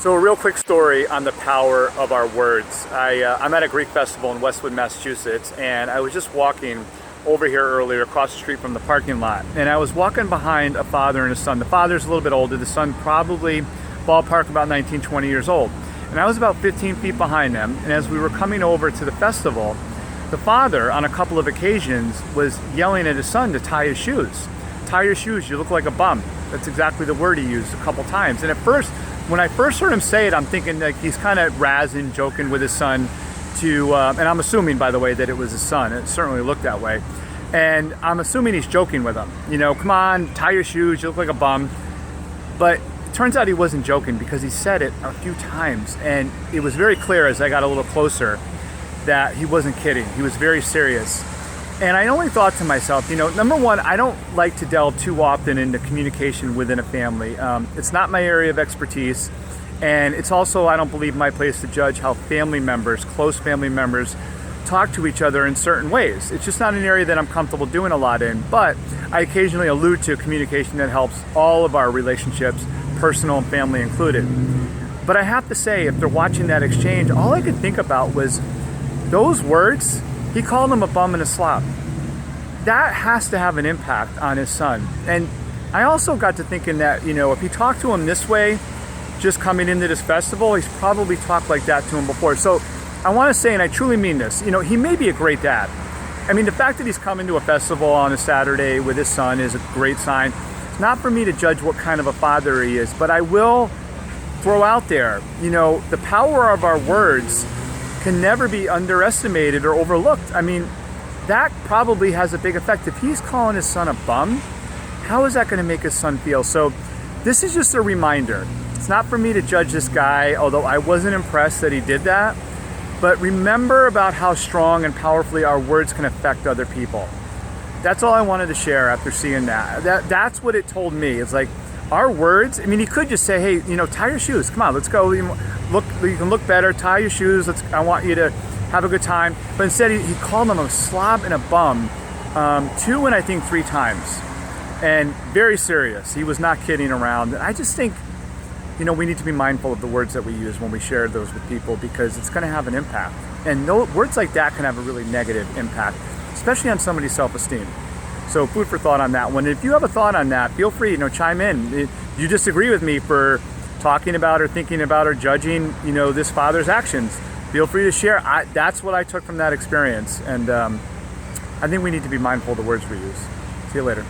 So a real quick story on the power of our words. I'm at a Greek festival in Westwood, Massachusetts, and I was just walking over here earlier across the street from the parking lot. And I was walking behind a father and a son. The father's a little bit older, the son probably ballpark about 19, 20 years old. And I was about 15 feet behind them. And as we were coming over to the festival, the father, on a couple of occasions, was yelling at his son to tie his shoes. Tie your shoes, you look like a bum. That's exactly the word he used a couple times. And at first, when I first heard him say it, I'm thinking like he's kind of razzing, joking with his son to, and I'm assuming, by the way, that it was his son. It certainly looked that way. And I'm assuming he's joking with him. You know, come on, tie your shoes, you look like a bum. But it turns out he wasn't joking because he said it a few times. And it was very clear as I got a little closer that he wasn't kidding. He was very serious. And I only thought to myself, you know, number one, I don't like to delve too often into communication within a family. It's not my area of expertise. And it's also, I don't believe, my place to judge how family members, close family members, talk to each other in certain ways. It's just not an area that I'm comfortable doing a lot in. But I occasionally allude to communication that helps all of our relationships, personal and family included. But I have to say, if they're watching that exchange, all I could think about was those words. He called him a bum and a slob. That has to have an impact on his son. And I also got to thinking that, you know, if he talked to him this way, just coming into this festival, he's probably talked like that to him before. So I want to say, and I truly mean this, you know, he may be a great dad. I mean, the fact that he's coming to a festival on a Saturday with his son is a great sign. It's not for me to judge what kind of a father he is, but I will throw out there, you know, the power of our words can never be underestimated or overlooked. I mean, that probably has a big effect. If he's calling his son a bum, how is that going to make his son feel? So this is just a reminder. It's not for me to judge this guy, although I wasn't impressed that he did that. But remember about how strong and powerfully our words can affect other people. That's all I wanted to share after seeing that. That's what it told me. It's like our words, I mean, he could just say, hey, you know, tie your shoes. Come on, let's go. You can look better. Tie your shoes. I want you to have a good time. But instead, he called him a slob and a bum 2 and I think 3 times. And very serious. He was not kidding around. I just think, you know, we need to be mindful of the words that we use when we share those with people because it's going to have an impact. And words like that can have a really negative impact, especially on somebody's self-esteem. So food for thought on that one. If you have a thought on that, feel free, you know, chime in. If you disagree with me for talking about or thinking about or judging, you know, this father's actions, feel free to share. That's what I took from that experience. And I think we need to be mindful of the words we use. See you later.